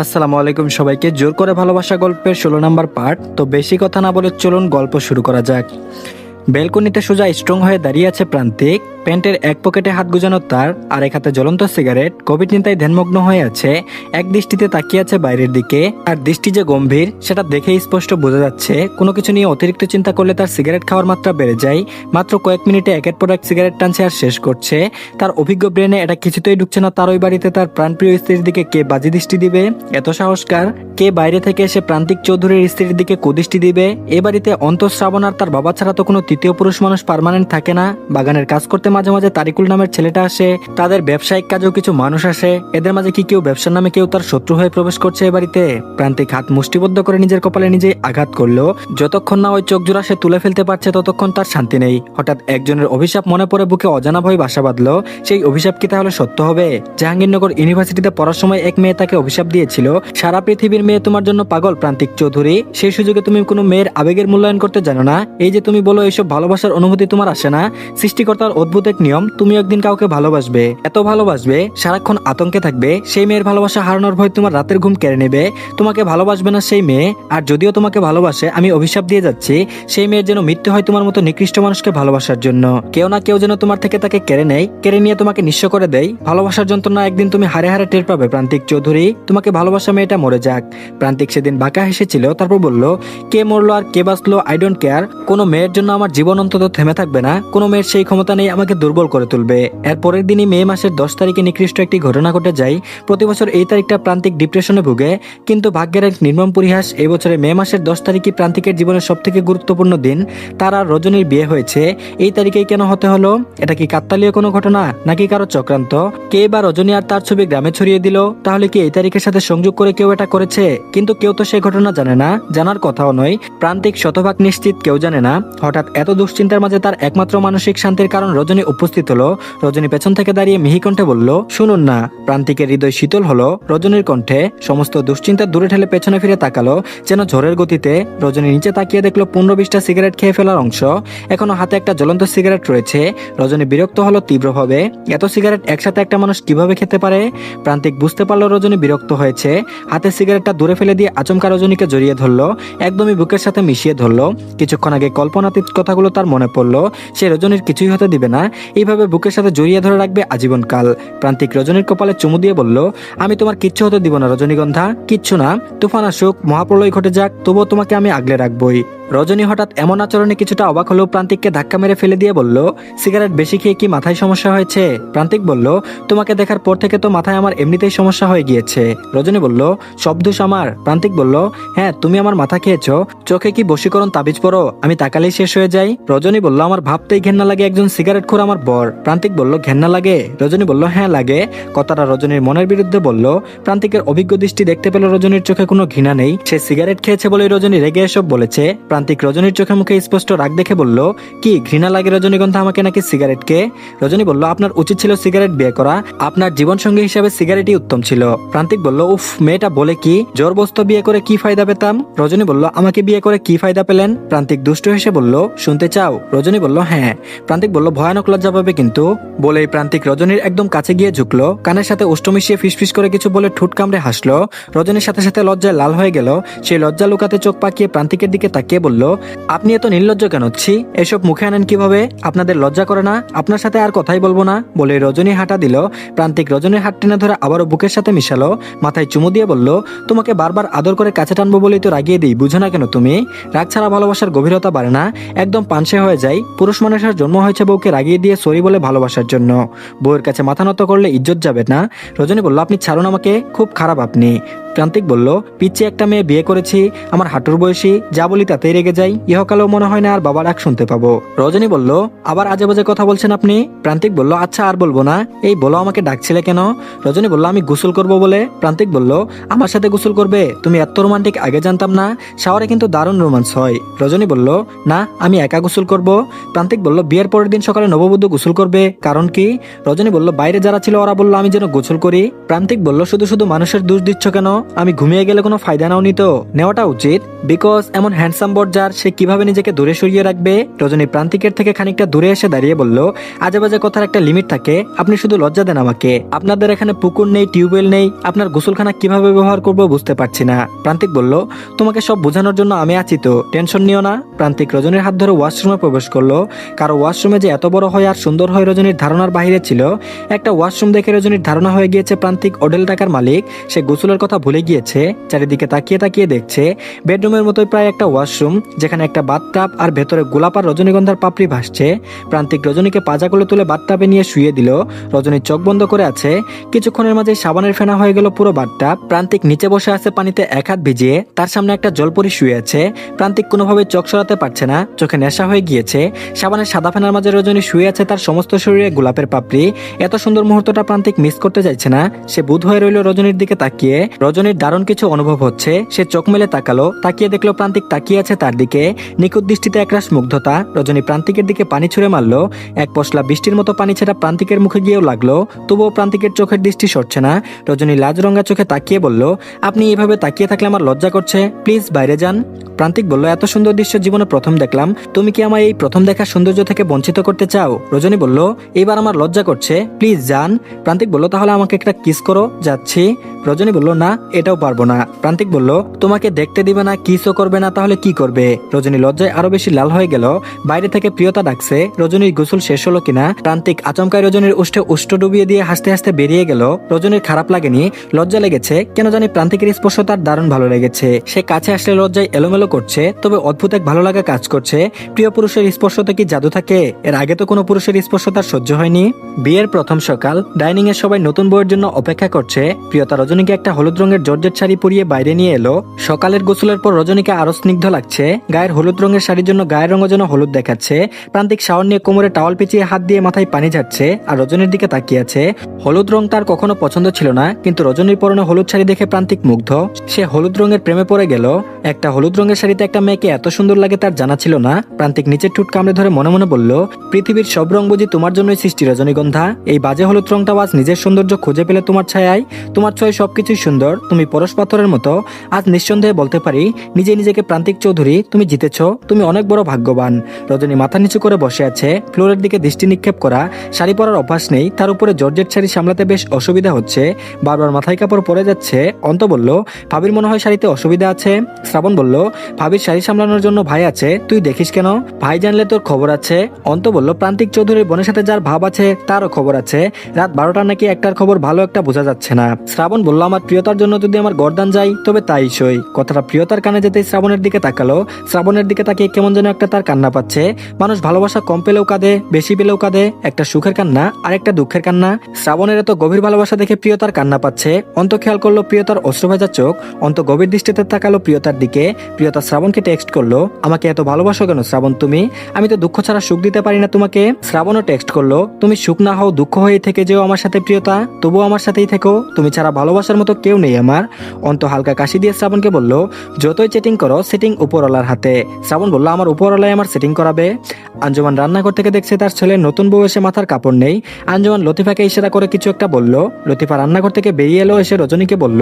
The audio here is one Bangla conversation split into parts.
আসসালামু আলাইকুম সবাইকে। জোর করে ভালোবাসা গল্পের 16 নম্বর পার্ট। তো বেশি কথা না বলে চলুন গল্প শুরু করা যাক। ব্যালকনিতে সোজা স্ট্রং হয়ে দাঁড়িয়ে আছে প্রান্তিক। প্যান্টের এক পকেটে হাত গুজানো তার, আর এক হাতে জ্বলন্ত সিগারেট। কোভিড চিন্তায় ধ্যানমগ্ন হয়ে আছে। এক দৃষ্টিতে তাকিয়ে আছে বাইরের দিকে, আর দৃষ্টি যে গম্ভীর সেটা দেখেই স্পষ্ট বোঝা যাচ্ছে। কোনো কিছু নিয়ে অতিরিক্ত চিন্তা করলে তার সিগারেট খাওয়ার মাত্রা বেড়ে যায়। মাত্র কয়েক মিনিটে একের পর এক সিগারেট টানছে আর শেষ করছে। তার অভিজ্ঞ ব্রেনে এটা কিছুতেই ঢুকছে না, তার ওই বাড়িতে তার প্রাণপ্রিয় স্ত্রীর দিকে কে বাজি দৃষ্টি দিবে? এত সাহসকার কে বাইরে থেকে এসে প্রান্তিক চৌধুরীর স্ত্রীর দিকে কুদৃষ্টি দিবে? এ বাড়িতে অন্তঃশ্রাবণ আর তার বাবা ছাড়া তো কোনো তৃতীয় পুরুষ মানুষ পার্মানেন্ট থাকে না। বাগানের কাজ করতে মাঝে মাঝে তারিকুল নামের ছেলেটা আসে, তাদের ব্যবসায়িক কাজেও কিছু মানুষ আসে। এদের মাঝে কি কেউ ব্যবসার নামে কেউ তার শত্রু হয়ে প্রবেশ করছে এ বাড়িতে? প্রান্তিক হাত মুষ্টিবদ্ধ করে নিজের কপালে নিজেই আঘাত করলো। যতক্ষণ না ওই চোখ জোড়া সে তুলে ফেলতে পারছে ততক্ষণ তার শান্তি নেই। হঠাৎ একজনের অভিশাপ মনে পড়ে, বুকে অজানা ভয় বাসা বাঁধলো। সেই অভিশাপ কি তাহলে সত্য হবে? জাহাঙ্গীরনগর ইউনিভার্সিটিতে পড়ার সময় এক মেয়ে তাকে অভিশাপ দিয়েছিল, সারা পৃথিবীর মেয়ে তোমার জন্য পাগল প্রান্তিক চৌধুরী। সেই সুযোগে তুমি কোনো মেয়ের আবেগের মূল্যায়ন করতে জানো না। এই যে তুমি বলো এইসব ভালোবাসার অনুভূতি তোমার আসে না। সৃষ্টিকর্তার অদ্ভুত এক নিয়ম, তুমি একদিন কাউকে ভালোবাসবে, এত ভালোবাসবে সারাক্ষণ আতঙ্কে থাকবে। সেই মেয়ের ভালোবাসা হারানোর ভয় তোমার রাতের ঘুম কেড়ে নেবে। তোমাকে ভালোবাসবে না সেই মেয়ে, আর যদিও তোমাকে ভালোবাসে, আমি অভিশাপ দিয়ে যাচ্ছি, সেই মেয়ের যেন মৃত্যু হয় তোমার মতো নিকৃষ্ট মানুষকে ভালোবাসার জন্য। কেউ না কেউ যেন তোমার থেকে তাকে কেড়ে নেয়, কেড়ে নিয়ে তোমাকে নিঃস্ব করে দেয়। ভালোবাসার যন্ত্রণা একদিন তুমি হারে হারে টের পাবে প্রান্তিক চৌধুরী। তোমাকে ভালোবাসা মেয়েটা মরে যাক। প্রান্তিক সেদিন বাঁকা হেসেছিল, তারপর বলল, কে মরলো আর কে বাঁচলো আই ডোন্ট কেয়ার। কোনো মেয়ের জন্য আমার জীবন অন্তত থেমে থাকবে না। কোনো মেয়ের সেই ক্ষমতা নেই আমাকে দুর্বল করে তুলবে। এর পরের দিনই মে মাসের 10 তারিখে নিকৃষ্ট একটি ঘটনা ঘটে যায়। প্রতি বছর এই তারিখটা প্রান্তিক ডিপ্রেশনে ভুগে, কিন্তু ভাগ্যের এক নির্মম পরিহাস, এই বছরে মে মাসের 10 তারিখই প্রান্তিকের জীবনের সব থেকে গুরুত্বপূর্ণ দিন। তার আর রজনীর বিয়ে হয়েছে। এই তারিখেই কেন হতে হলো? এটা কি কাকতালীয় কোনো ঘটনা, নাকি কারো চক্রান্ত? কে বা রজনী আর তার ছবি গ্রামে ছড়িয়ে দিল? তাহলে কি এই তারিখের সাথে সংযোগ করে কেউ এটা করেছে? কিন্তু কেউ তো সে ঘটনা জানে না, জানার কথাও নয়। প্রান্তিক শতভাগ নিশ্চিত কেউ জানে না। হঠাৎ এত দুশ্চিন্তার মাঝে তার একমাত্র মানসিক শান্তির কারণ রজনী উপস্থিত হলো। রজনী পেছন থেকে দাঁড়িয়ে মিহি কণ্ঠে বলল, শুনুন না। প্রান্তিকের হৃদয় শীতল হলো রজনীর কণ্ঠে। সমস্ত দুশ্চিন্তা দূরে ঠেলে পেছনে ফিরে তাকালো যেন ঝড়ের গতিতে। রজনী নিচে তাকিয়ে দেখলো 15-20টা সিগারেট খেয়ে ফেলার অংশ। এখনো হাতে একটা জ্বলন্ত সিগারেট রয়েছে। রজনী বিরক্ত হলো তীব্রভাবে। এত সিগারেট একসাথে একটা মানুষ কিভাবে খেতে পারে? প্রান্তিক বুঝতে পারলো রজনী বিরক্ত হয়েছে। হাতে সিগারেটটা দূরে ফেলে দিয়ে আচমকা রজনীকে জড়িয়ে ধরলো, একদমই বুকের সাথে মিশিয়ে ধরলো। কিছুক্ষণ আগে কল্পনাতীত কথাগুলো তার মনে পড়লো। সে রজনীর কিছুই হতে দিবে না, এইভাবে বুকের সাথে জড়িয়ে ধরে রাখবে আজীবনকাল। প্রান্তিক রজনীর কপালে চুমু দিয়ে বলল, আমি তোমার কিচ্ছু হতে দিব না রজনীগন্ধা, কিচ্ছু না। তুফান আসুক, মহাপ্রলয় ঘটে যাক, তবুও তোমাকে আমি আগলে রাখবই। রজনী হঠাৎ এমন আচরণে কিছুটা অবাক হলেও প্রান্তিককে ধাক্কা মেরে ফেলে দিয়ে বলল, সিগারেট বেশি খেয়ে কি মাথায় সমস্যা হয়েছে? প্রান্তিক বলল, তোমাকে দেখার পর থেকে তো মাথায় আমার এমনিতেই সমস্যা হয়ে গিয়েছে। রজনী বলল, সব দোষ আমার? প্রান্তিক বলল, হ্যাঁ তুমি আমার মাথা খেয়েছো। চোখে কি বশীকরণ তাবিজ পড়ো, আমি তাকালেই শেষ হয়ে যাই? রজনী বলল, আমার ভাবতেই ঘেন্না লাগে একজন সিগারেট খোর আমার বর। প্রান্তিক বলল, ঘেন্না লাগে? রজনী বলল, হ্যাঁ লাগে। কথাটা রজনীর মনের বিরুদ্ধে বলল। প্রান্তিকের অভিজ্ঞ দৃষ্টি দেখতে পেল রজনীর চোখে কোনো ঘৃণা নেই। সে সিগারেট খেয়েছে বলেই রজনী রেগে এসব বলেছে। প্রান্তিক রজনীর চোখে মুখে স্পষ্ট রাগ দেখে বলল, কি ঘৃণা লাগে রজনীগন্ধা আমাকে নাকি সিগারেটকে? রজনী বলল, আপনার উচিত ছিল সিগারেট বিয়ে করা, আপনার জীবন সঙ্গী হিসাবে সিগারেটই উত্তম ছিল। প্রান্তিক বলল, উফ মেয়েটা বলে কি, জোরবস্ত বিয়ে করে কি ফায়দা পেতাম? রজনী বলল, আমাকে বিয়ে করে কি ফায়দা পেলেন? প্রান্তিক দুষ্ট হেসে বলল, শুনতে চাও? রজনী বলল, হ্যাঁ। প্রান্তিক বলল, ভয়ানক লজ্জা পাবে কিন্তু। বলেই প্রান্তিক রজনীর একদম কাছে গিয়ে ঝুঁকলো, কানের সাথে উষ্ঠ মিশিয়ে ফিসফিস করে কিছু বলে ঠোঁট কামড়ে হাসলো। রজনীর সাথে সাথে লজ্জায় লাল হয়ে গেল। সেই লজ্জা লুকাতে চোখ পাকিয়ে প্রান্তিকের দিকে তাকিয়ে বলল, আপনি এত নির্লজ্জ কেন? ছি, এসব মুখে আনেন কিভাবে? আপনাদের লজ্জা করে না? আপনার সাথে আর কথাই বলবো না। বলে রজনী হাঁটা দিল। প্রান্তিক রজনীর হাত টেনে ধরে আবারও বুকের সাথে মিশালো, মাথায় চুমু দিয়ে বলল, তোমাকে বারবার আদর করে কাছে টানবো বলেই তো রাগিয়ে দিই, বুঝো না কেন তুমি? রাগ ছাড়া ভালোবাসার গভীরতা বাড়ে না, একদম পানসে হয়ে যায়। পুরুষ মানুষের জন্ম হয়েছে বউকে রাগিয়ে দিয়ে সরি বলে ভালোবাসার জন্য। বউয়ের কাছে মাথা নত করলে ইজ্জত যাবে না। রজনী বলল, আপনি ছাড়ুন আমাকে, খুব খারাপ আপনি। প্রান্তিক বলল, পিচ্ছে একটা মেয়ে বিয়ে করেছি, আমার হাঁটুর বয়সী, যা বলি তাতেই রেগে যাই, ইহকালেও মনে হয় না আর বাবার ডাক শুনতে পাবো। রজনী বলল, আবার আজে বাজে কথা বলছেন আপনি। প্রান্তিক বলল, আচ্ছা আর বলবো না। এই বলো আমাকে ডাকছিলে কেন? রজনী বলল, আমি গোসল করব বলে। প্রান্তিক বলল, আমার সাথে গোসল করবে? তুমি এত রোমান্টিক, আগে জানতাম না। শাওয়ারে কিন্তু দারুণ রোমান্স হয়। রজনী বলল, না আমি একা গোসল করব। প্রান্তিক বলল, বিয়ের পরের দিন সকালে নববধূ গোসল করবে, কারণ কি? রজনী বলল, বাইরে যারা ছিল ওরা বলল আমি যেন গোসল করি। প্রান্তিক বলল, শুধু শুধু মানুষের দোষ দিচ্ছ কেন? আমি ঘুমিয়ে গেলে কোনো ফায়দা নাও নি তো? নেওয়াটা উচিত, বিকজ এমন হ্যান্ডসাম বর যার, সে কিভাবে নিজেকে দূরে সরিয়ে রাখবে? রজনী প্রান্তিকের থেকে খানিকটা দূরে এসে দাঁড়িয়ে বলল, আজে বাজে কথার একটা লিমিট থাকে, আপনি শুধু লজ্জা দেন আমাকে। আপনাদের এখানে পুকুর নেই, টিউবওয়েল নেই, আপনার গোসলখানা কিভাবে ব্যবহার করবো বুঝতে পারছি না। প্রান্তিক বলল, তোমাকে সব বোঝানোর জন্য আমি আছি তো, টেনশন নিও না। প্রান্তিক রজনীর হাত ধরে ওয়াশরুমে প্রবেশ করলো। কারো ওয়াশরুমে যে এত বড় হয় আর সুন্দর হয় রজনীর ধারণার বাইরে ছিল। একটা ওয়াশরুম দেখে রজনীর ধারণা হয়ে গিয়েছে প্রান্তিক হোটেল টাকার মালিক, সে গোসলের কথা ভুলে গিয়েছে। চারিদিকে তাকিয়ে তাকিয়ে দেখছে বেডরুমের মতোই প্রায় একটা ওয়াশরুম, যেখানে একটা বাথটাব আর ভেতরে গোলাপ আর রজনীগন্ধার পাপড়ি ভাসছে। প্রান্তিক রজনীকে পাজা কোলে তুলে বাথটাবে নিয়ে শুয়ে দিল। রজনীর চোখ বন্ধ করে আছে। কিছুক্ষণের মাঝে সাবানের ফেনা হয়ে গেল পুরো বাথটাব। প্রান্তিক নিচে বসে আছে পানিতে এক হাত ভিজিয়ে, তার সামনে একটা জলপরি শুয়ে আছে। প্রান্তিক কোনোভাবে চোখ সরাতে পারছে না, চোখে নেশা হয়ে গিয়েছে। সাবানের সাদা ফেনার মাঝে রজনী শুয়ে আছে, তার সমস্ত শরীরে গোলাপের পাপড়ি। এত সুন্দর মুহূর্তটা প্রান্তিক মিস করতে চাইছে না। সে বুঁদ হয়ে রইল রজনীর দিকে তাকিয়ে। রজনীর দারুণ কিছু অনুভব হচ্ছে। সে চোখ মেলে তাকালো, তাকিয়ে দেখলো প্রান্তিক তাকিয়ে আছে তার দিকে, নিখুঁত দৃষ্টিতে একরাশ মুগ্ধতা। রজনী প্রান্তিকের দিকে পানি ছুঁড়ে মারলো। এক পশলা বৃষ্টির মতো পানি ছেড়া প্রান্তিকের মুখে গিয়েও লাগলো, তবুও প্রান্তিকের চোখের দৃষ্টি সরছে না। রজনী লাজরঙা চোখে তাকিয়ে বলল, আপনি এভাবে তাকিয়ে থাকলে আমার লজ্জা করছে, প্লিজ বাইরে যান। প্রান্তিক বলল, এত সুন্দর দৃশ্য জীবনে প্রথম দেখলাম, তুমি কি আমায় এই প্রথম দেখা সৌন্দর্য থেকে বঞ্চিত করতে চাও? রজনী বলল, এবার আমার লজ্জা করছে, প্লিজ যান। প্রান্তিক বলল, তাহলে আমাকে একটা কিস করো, যাচ্ছি। রজনী বলল, না, এটাও পারবো না। প্রান্তিক বলল, তোমাকে দেখতে দিবে না, কিসও করবে না, তাহলে কি করবে? রজনী লজ্জায় আরো বেশি লাল হয়ে গেল। বাইরে থেকে প্রিয়তা ডাকছে। রজনীর গোসল শেষ হলো কিনা। প্রান্তিক আচমকায় রজনীর উষ্ঠে উষ্ঠ ডুবিয়ে দিয়ে হাসতে হাসতে বেরিয়ে গেল। রজনীর খারাপ লাগেনি, লজ্জা লেগেছে। কেন জানি প্রান্তিকের স্পর্শ তার দারুণ ভালো লেগেছে। সে কাছে আসলে লজ্জায় এলোমেলো করছে, তবে অদ্ভুত এক ভালো লাগা কাজ করছে। প্রিয় পুরুষের স্পর্শতে কি জাদু থাকে? এর আগে তো কোনো পুরুষের স্পর্শ তার সহ্য হয়নি। বিয়ের প্রথম সকাল, ডাইনিং এ সবাই নতুন বউয়ের জন্য অপেক্ষা করছে। প্রিয়তা রজনীকে একটা হলুদ রঙের জর্জেট শাড়ি পরিয়ে বাইরে নিয়ে এলো। সকালের গোসলের পর রজনীকে আরো স্নিগ্ধ লাগছে। গায়ের হলুদ রঙের শাড়ির জন্য গায়ের রঙও যেন হলুদ দেখাচ্ছে। প্রান্তিক শাওয়ার নিয়ে কোমরে টাওয়াল পেঁচিয়ে হাত দিয়ে মাথায় পানি ঝাড়ছে আর রজনীর দিকে তাকিয়ে আছে। হলুদ রং তার কখনো পছন্দ ছিল না, কিন্তু রজনীর পরনে হলুদ শাড়ি দেখে প্রান্তিক মুগ্ধ। সে হলুদ রঙের প্রেমে পড়ে গেল। একটা হলুদ রঙের শাড়িতে একটা মেয়েকে এত সুন্দর লাগে তার জানা ছিল না। প্রান্তিক নিচের ঠোঁট কামড়ে ধরে মনে মনে বলল, পৃথিবীর সব রং বুঝি তোমার জন্যই সৃষ্টি রজনীগন্ধা। এই বাজে হলুদ রংটা আজ নিজের সৌন্দর্য খুঁজে পেলে তোমার ছায়ায়। তোমার ছয় সবকিছুই সুন্দর, তুমি পরশ পাথরের মতো। আজ নিঃসন্দেহে বলতে পারি নিজে নিজেকে, প্রান্তিক চৌধুরী, তুমি জিতেছ, তুমি অনেক বড় ভাগ্যবান। রজনী মাথা নিচু করে বসে আছে, ফ্লোরের দিকে দৃষ্টি নিক্ষেপ করা। শাড়ি পরার অভ্যাস নেই, তার উপরে জর্জেট শাড়ি সামলাতে বেশ অসুবিধা হচ্ছে। বারবার মাথায় কাপড় পরে যাচ্ছে। অন্ত বলল, ভাবির মনে হয় শাড়িতে অসুবিধা আছে। শ্রাবণ বলল, ভাবির শাড়ি সামলানোর জন্য ভাই আছে, তুই দেখিস কেন? ভাই জানলে তোর খবর আছে। অন্ত বলল, প্রান্তিক চৌধুরীর বোনের সাথে যার ভাব আছে তারও খবর আছে। রাত 12টা নাকি একটার খবর ভালো একটা বোঝা যাচ্ছে না। শ্রাবণ বলল, আমার প্রিয়তার জন্য যদি আমার গর্দান যাই তবে তাই সই। কথাটা প্রিয়তার কানে যেতেই শ্রাবণের দিকে তাকালো। শ্রাবণের দিকে তাকিয়ে কেমন যেন একটা তার কান্না পাচ্ছে। মানুষ ভালোবাসা কম পেলেও কাঁদে, বেশি পেলেও কাঁদে। একটা সুখের কান্না আর একটা দুঃখের কান্না। শ্রাবণের এত গভীর ভালোবাসা দেখে প্রিয়তার কান্না পাচ্ছে। অন্ত খেয়াল করলো প্রিয়তার অশ্রুভেজা চোখ। অন্ত গভীর দৃষ্টিতে তাকালো প্রিয়তার দিকে। প্রিয়তা শ্রাবণকে টেক্সট করলো, আমাকে এত ভালোবাসো কেন শ্রাবণ তুমি? আমি তো দুঃখ ছাড়া সুখ দিতে পারি না তোমাকে। শ্রাবণও টেক্সট করলো, তুমি সুখ না হও, দুঃখ হয়ে থেকে যেও আমার সাথে প্রিয়তা, তবুও আমার সাথেই থেকো, তুমি ছাড়া ভালোবাসার মতো কেউ নেই আমার। অন্ত হালকা কাশি দিয়ে শ্রাবণকে বলল, যতই চেটিং করো সেটিং উপরওয়ালার হাতে। শ্রাবণ বলল, আমার উপরওয়ালাই আমার সেটিং করাবে। আঞ্জুমান রান্নাঘর থেকে দেখছে তার ছেলে নতুন বউ এসে মাথার কাপড় নেই। আঞ্জুমান লতিফাকে ইশারা করে কিছু একটা বলল। লতিফা রান্নাঘর থেকে বেরিয়ে এলো, এসে রজনীকে বলল,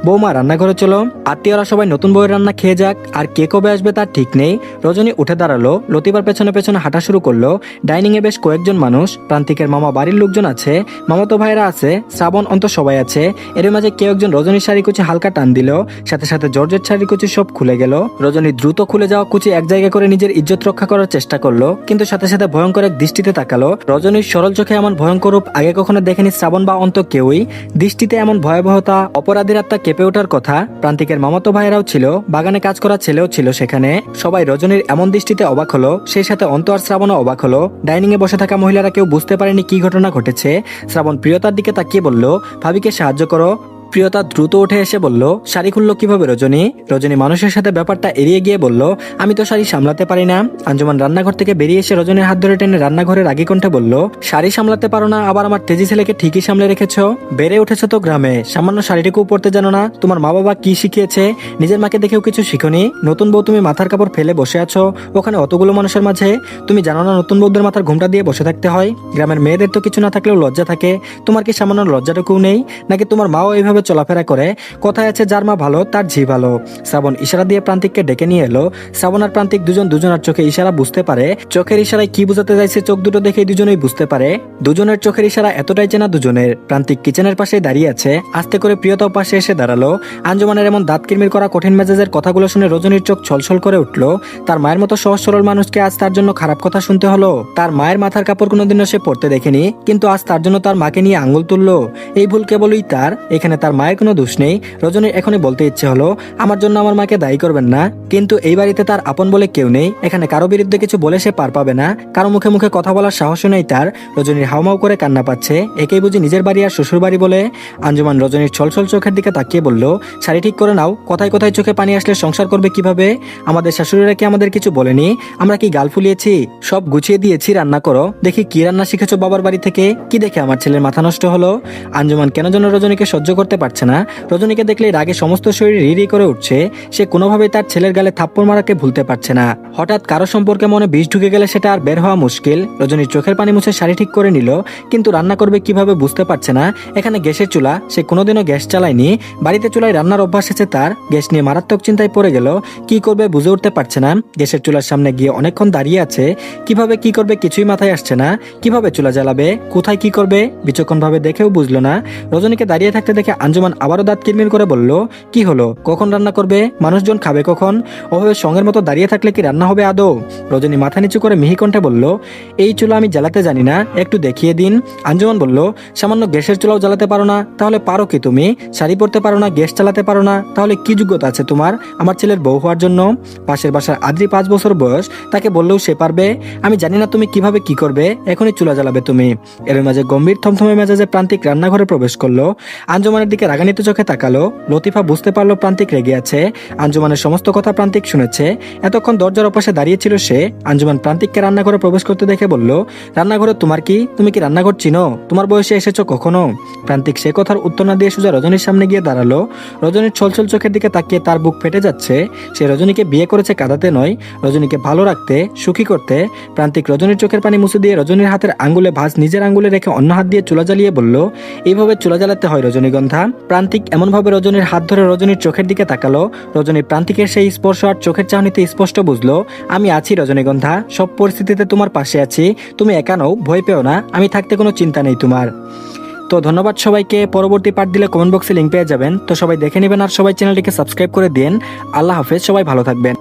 বৌমা রান্নাঘরে চলো, আত্মীয়রা সবাই নতুন বউয়ের রান্না খেয়ে যাক, আর কে কবে আসবে তার ঠিক নেই। রজনী উঠে দাঁড়ালো, লতিফার পেছনে পেছনে হাঁটা শুরু করলো। ডাইনিং এ বেশ কয়েকজন মানুষ। প্রান্তিকের মামা বাড়ির লোকজন আছে, মামাতো ভাইরা আছে, শ্রাবণ অন্ত সবাই আছে। এর মাঝে কেউ একজন রজনীর শাড়ি কুচি হালকা টান দিল, সাথে সাথে জর্জেট শাড়ি কুচি সব খুলে গেল। রজনী দ্রুত খুলে যাওয়া কুচি এক জায়গা করে নিজের ইজ্জত রক্ষা করার চেষ্টা করলো, কিন্তু সাথে সাথে ভয়ঙ্কর এক দৃষ্টিতে তাকালো। রজনীর সরল চোখে এমন ভয়ঙ্কর রূপ আগে কখনো দেখেনি শ্রাবণ বা অন্ত কেউই। দৃষ্টিতে এমন ভয়াবহতা, অপরাধীর আত্মা কেঁপে ওঠার কথা। প্রান্তিকের মামাতো ভাইরাও ছিল, বাগানে কাজ করা ছেলেও ছিল সেখানে। সবাই রজনীর এমন দৃষ্টিতে অবাক হলো, সেই সাথে অন্ত আর শ্রাবণও অবাক হলো। ডাইনিং এ বসে থাকা মহিলারা কেউ বুঝতে পারেনি কি ঘটনা ঘটেছে। শ্রাবণ প্রিয়তার দিকে তাকিয়ে বলল, ভাবিকে সাহায্য করো। প্রিয়তা দ্রুত উঠে এসে বলল, শাড়ি খুললো কিভাবে রজনী? রজনী মানুষের সাথে ব্যাপারটা এড়িয়ে গিয়ে বলল, আমি তো শাড়ি সামলাতে পারি না। আঞ্জুমান রান্নাঘর থেকে বেরিয়ে এসে রজনীর হাত ধরে টেনে রান্নাঘরে রাগী কণ্ঠে বলল, শাড়ি সামলাতে পারো না, আবার আমার তেজি ছেলেকে ঠিকই সামলে রেখেছো। বেড়ে উঠেছো তো গ্রামে, সামান্য শাড়িটুকু পরতে জানো না? তোমার মা বাবা কি শিখিয়েছে? নিজের মাকে দেখেও কিছু শিখোনি? নতুন বউ তুমি মাথার কাপড় ফেলে বসে আছো ওখানে অতগুলো মানুষের মাঝে। তুমি জানো না নতুন বউদের মাথার ঘুমটা দিয়ে বসে থাকতে হয়? গ্রামের মেয়েদের তো কিছু না থাকলেও লজ্জা থাকে, তোমার কি সামান্য লজ্জাটুকু নেই? নাকি তোমার মাও এইভাবে ভাবে চলাফেরা করে। কথায় আছে যার মা ভালো তার ঝি ভালো। শ্রাবণ ইশারা দিয়ে প্রান্তিককে ডেকে নিয়ে এলো। শ্রাবণ আর প্রান্তিক দুজনার চোখে ইশারা বুঝতে পারে। চোখের ইশারায় কি বোঝাতে চাইছে চোখ দুটো দেখে দুজনেই বুঝতে পারে। দুজনের চোখের ইশারা এতটাই চেনা দুজনের। প্রান্তিক কিচেনের পাশে দাঁড়িয়ে আছে, আস্তে করে প্রিয়তাও পাশে এসে দাঁড়ালো। আঞ্জুমানের এমন দাঁত কিরমির করা কঠিন মেজাজের কথাগুলো শুনে রজনীর চোখ ছলছল করে উঠল। তার মায়ের মতো সহজ সরল মানুষকে আজ তার জন্য খারাপ কথা শুনতে হলো। তার মায়ের মাথার কাপড় কোনোদিনও সে পরতে দেখেনি, কিন্তু আজ তার জন্য তার মাকে নিয়ে আঙ্গুল তুললো। এই ভুল কেবলই তার, এখানে তার মায়ের কোনো দোষ নেই। রজনীর এখনই বলতে ইচ্ছে হলো, আমার জন্য আমার মাকে দায়ী করবেন না, কিন্তু এই বাড়িতে তার আপন বলে কেউ নেই। এখানে কারো বিরুদ্ধে কিছু বলে সে পার পাবে না, কারো মুখে মুখে কথা বলার সাহসও নেই তার। রজনীর হাউমাউ করে কান্না পাচ্ছে। একেই বুঝি নিজের বাড়ি আর শ্বশুর বাড়ি বলে। আঞ্জুমান রজনীর ছলছল চোখের দিকে তাকিয়ে বলল, শাড়ি ঠিক করে নাও, কোথায় কোথায় চোখে পানি আসলে সংসার করবে কিভাবে? আমাদের শাশুড়িরা কি আমাদের কিছু বলেনি? আমরা কি গাল ফুলিয়েছি? সব গুছিয়ে দিয়েছি, রান্না করো। দেখি কি রান্না শিখেছো বাবার বাড়ি থেকে। কি দেখে আমার ছেলের মাথা নষ্ট হলো? আঞ্জুমান কেন যেন রজনীকে সহ্য করতে পারছে না। রজনীকে দেখলে রাগে সমস্ত শরীর রি রি করে উঠছে। সে কোনোভাবেই তার ছেলের গালে থাপ্পড় মারাকে ভুলতে পারছে না। হঠাৎ কারো সম্পর্কে মনে বিষ ঢুকে গেলে সেটা আর বের হওয়া মুশকিল। রজনীর চোখের পানি মুছে শাড়ি ঠিক করে নিল, কিন্তু রান্না করবে কিভাবে বুঝতে পারছে না। এখানে গ্যাসের চুলা, সে কোনোদিনও গ্যাস চালায়নি। বাড়িতে চুলায় রান্নার অভ্যাস আছে তার। গ্যাস নিয়ে মারাত্মক চিন্তায় পড়ে গেল। কি করবে বুঝে উঠতে পারছে না। গ্যাসের চুলার সামনে গিয়ে অনেকক্ষণ দাঁড়িয়ে আছে। কিভাবে কি করবে কিছুই মাথায় আসছে না। কিভাবে চুলা জ্বালাবে, কোথায় কি করবে বিচক্ষণ ভাবে দেখেও বুঝলো না। রজনীকে দাঁড়িয়ে থাকতে দেখে আঞ্জুমান আবারও দাঁত কিরমির করে বলল, কি হলো, কখন রান্না করবে? মানুষজন খাবে কখন? ওভাবে সঙ্গের মতো দাঁড়িয়ে থাকলে কি রান্না হবে আদৌ? রজনী মাথা নিচু করে মিহি কণ্ঠে বলল, এই চুলা আমি জ্বালাতে জানি না, একটু দেখিয়ে দিন। আঞ্জুমান বলল, সামান্য গ্যাসের চুলাও জ্বালাতে পারো না, তাহলে পারো কি তুমি? শাড়ি পরতে পারো না, গ্যাস চালাতে পারো না, তাহলে কি যোগ্যতা আছে তোমার আমার ছেলের বউ হওয়ার জন্য? পাশের বাসার আদ্রি 5 বছর বয়স, তাকে বললেও সে পারবে। আমি জানি না তুমি কিভাবে কি করবে, এখনই চুলা জ্বালাবে তুমি। এর মাঝে গম্ভীর থমথমে মেজাজে প্রান্তিক রান্নাঘরে প্রবেশ করলো। আঞ্জুমানের দিকে রাগান্বিত চোখে তাকালো। লতিফা বুঝতে পারলো প্রান্তিক রেগে আছে। আঞ্জুমানের সমস্ত কথা প্রান্তিক শুনেছে। এতক্ষণ দরজার ওপাশে দাঁড়িয়েছিল সে। আঞ্জুমান প্রান্তিককে রান্নাঘরে প্রবেশ করতে দেখে বলল, রান্নাঘরে তোমার কি? তুমি কি রান্নাঘর চিনো? তোমার বয়সে এসেছো কখনো? প্রান্তিক সে কথার উত্তর না দিয়ে সোজা রজনীর সামনে গিয়ে দাঁড়ালো। রজনীর ছলছল চোখের দিকে তাকিয়ে তার বুক ফেটে যাচ্ছে। সে রজনীকে বিয়ে করেছে কাঁদাতে নয়, রজনীকে ভালো রাখতে, সুখী করতে। প্রান্তিক রজনীর চোখের পানি মুছে দিয়ে রজনীর হাতের আঙ্গুলে ভাঁজ নিজের আঙ্গুলে রেখে অন্য হাত দিয়ে চুলা জ্বালিয়ে বলল, এইভাবে চুলা জ্বালাতে হয় রজনীগন্ধা। প্রান্তিক এমনভাবে রজনীর হাত ধরে রজনীর চোখের দিকে তাকালো। রজনী প্রান্তিকের সেই স্পর্শ আর চোখের চাহনিতে স্পষ্ট বুঝলো, আমি আছি রজনীগন্ধা, সব পরিস্থিতিতে তোমার পাশে আছি। তুমি একা নও, ভয় পেও না, আমি থাকতে কোনো চিন্তা নেই তোমার। তো ধন্যবাদ সবাইকে। পরবর্তী পার্ট দিলে কমেন্ট বক্সে লিঙ্ক পেয়ে যাবেন, তো সবাই দেখে নেবেন আর সবাই চ্যানেলটিকে সাবস্ক্রাইব করে দিন। আল্লাহ হাফেজ, সবাই ভালো থাকবেন।